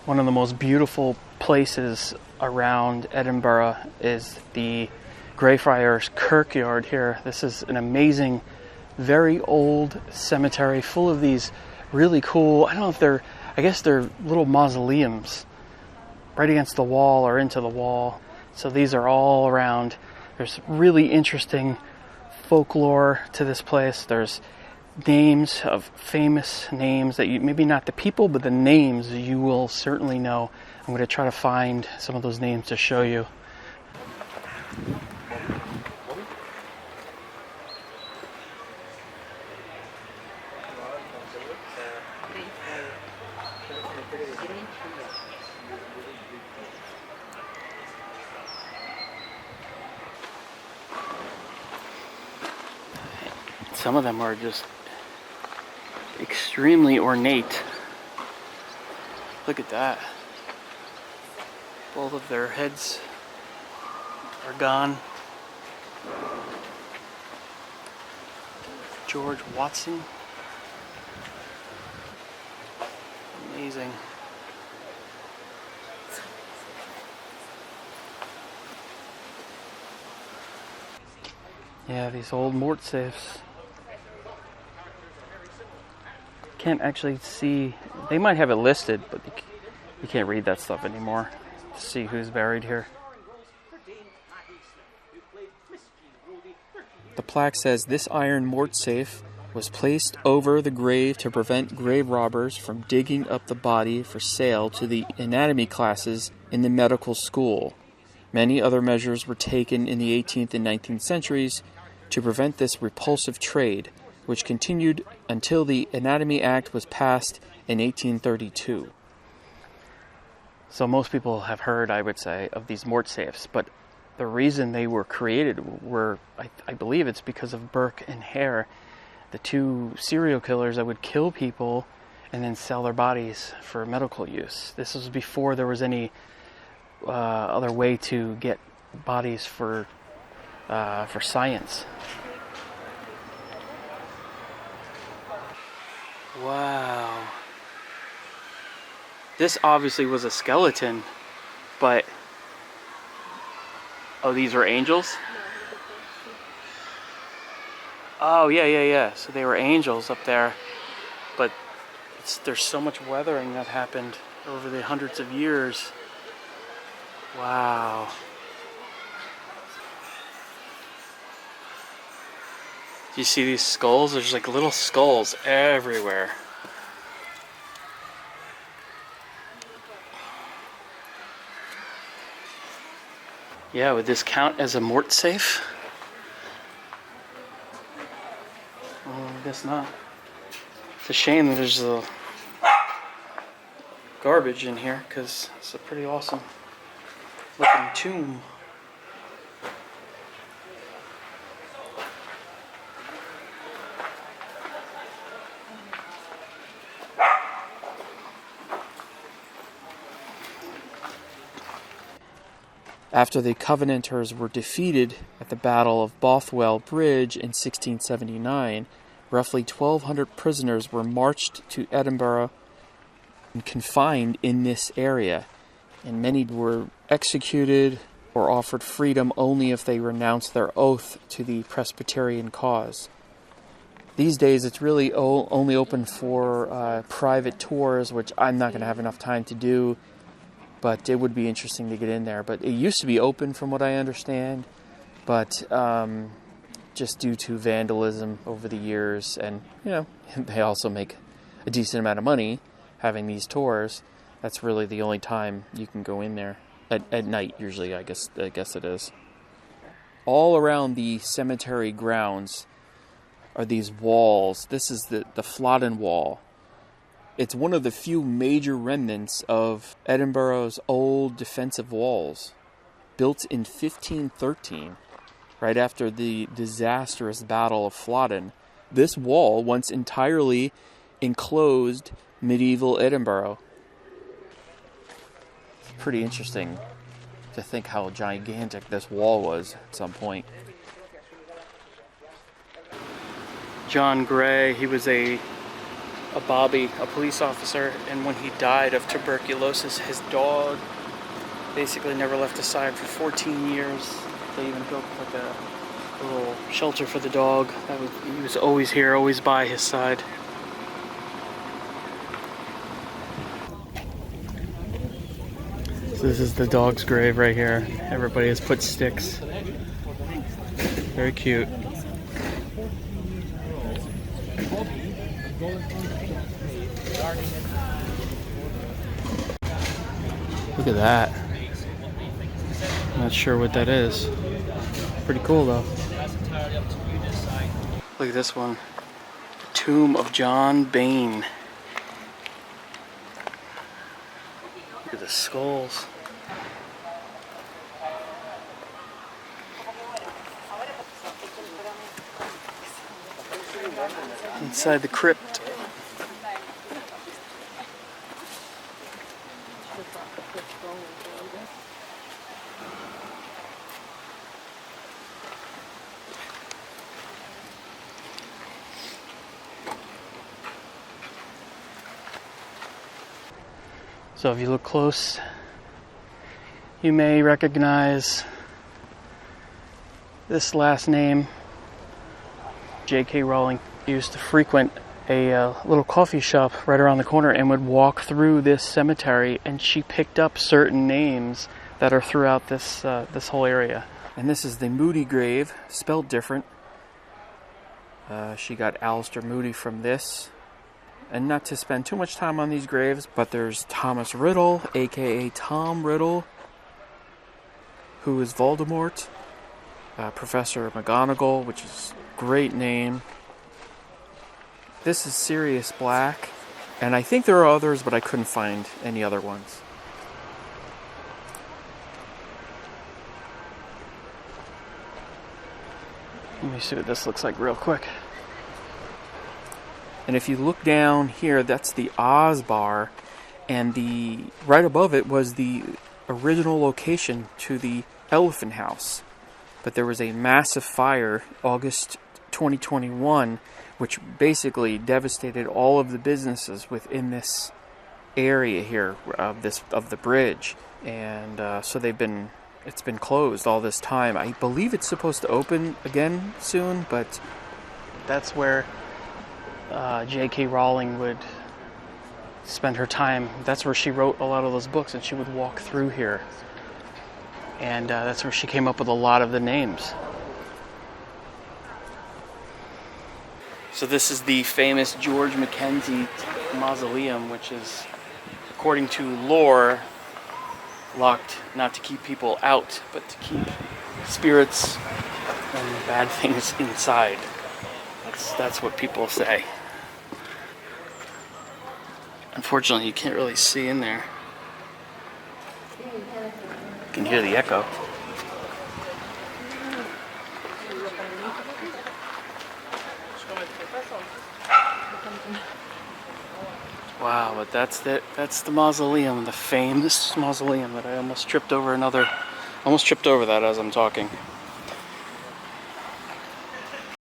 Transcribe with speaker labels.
Speaker 1: One of the most beautiful places around Edinburgh is the Greyfriars Kirkyard here. This is an amazing, very old cemetery full of these really cool, I don't know if they're, I guess they're little mausoleums right against the wall or into the wall. So these are all around. There's really interesting folklore to this place. There's names of famous names that you, maybe not the people, but the names you will certainly know. I'm going to try to find some of those names to show you. Some of them are just extremely ornate. Look at that. Both of their heads are gone. George Watson. Amazing. Yeah, these old mort safes. Can't actually see, they might have it listed, but you can't read that stuff anymore to see who's buried here. The plaque says this iron mort safe was placed over the grave to prevent grave robbers from digging up the body for sale to the anatomy classes in the medical school. Many other measures were taken in the 18th and 19th centuries to prevent this repulsive trade, which continued until the Anatomy Act was passed in 1832. So most people have heard, I would say, of these mort safes, but the reason they were created were, I believe it's because of Burke and Hare, the two serial killers that would kill people and then sell their bodies for medical use. This was before there was any other way to get bodies for science. Wow. This obviously was a skeleton, but... Oh, these were angels? Oh, yeah. So they were angels up there. But there's so much weathering that happened over the hundreds of years. Wow. Do you see these skulls? There's like little skulls everywhere. Yeah, would this count as a mort safe? Well, I guess not. It's a shame that there's a garbage in here, because it's a pretty awesome looking tomb. After the Covenanters were defeated at the Battle of Bothwell Bridge in 1679, roughly 1,200 prisoners were marched to Edinburgh and confined in this area, and many were executed or offered freedom only if they renounced their oath to the Presbyterian cause. These days it's really only open for private tours, which I'm not going to have enough time to do. But it would be interesting to get in there. But it used to be open from what I understand. But just due to vandalism over the years. And, you know, they also make a decent amount of money having these tours. That's really the only time you can go in there. At night, usually, I guess it is. All around the cemetery grounds are these walls. This is the Flodden Wall. It's one of the few major remnants of Edinburgh's old defensive walls, built in 1513, right after the disastrous Battle of Flodden. This wall once entirely enclosed medieval Edinburgh. It's pretty interesting to think how gigantic this wall was at some point. John Gray, he was a a Bobby, a police officer, and when he died of tuberculosis, his dog basically never left his side for 14 years. They even built like a little shelter for the dog. He was always here, always by his side. So this is the dog's grave right here. Everybody has put sticks. Very cute. Look at that. I'm not sure what that is. Pretty cool though. Look at this one. The Tomb of John Bain. Look at the skulls. Inside the crypt. So if you look close, you may recognize this last name. J.K. Rowling used to frequent a little coffee shop right around the corner and would walk through this cemetery, and she picked up certain names that are throughout this whole area. And this is the Moody grave, spelled different. She got Alistair Moody from this. And not to spend too much time on these graves, but there's Thomas Riddle, aka Tom Riddle, who is Voldemort. Professor McGonagall, which is a great name. This is Sirius Black, and I think there are others, but I couldn't find any other ones. Let me see what this looks like real quick. And if you look down here, that's the Oz bar, and right above it was the original location to the Elephant House. But there was a massive fire, August 2021, which basically devastated all of the businesses within this area here of the bridge, and so it's been closed all this time. I believe it's supposed to open again soon, but that's where J.K. Rowling would spend her time. That's where she wrote a lot of those books, and she would walk through here. And that's where she came up with a lot of the names. So this is the famous George McKenzie Mausoleum, which is, according to lore, locked not to keep people out, but to keep spirits and bad things inside. That's what people say. Unfortunately, you can't really see in there. You can hear the echo. Wow, but that's the mausoleum, the famous mausoleum that I almost tripped over that as I'm talking.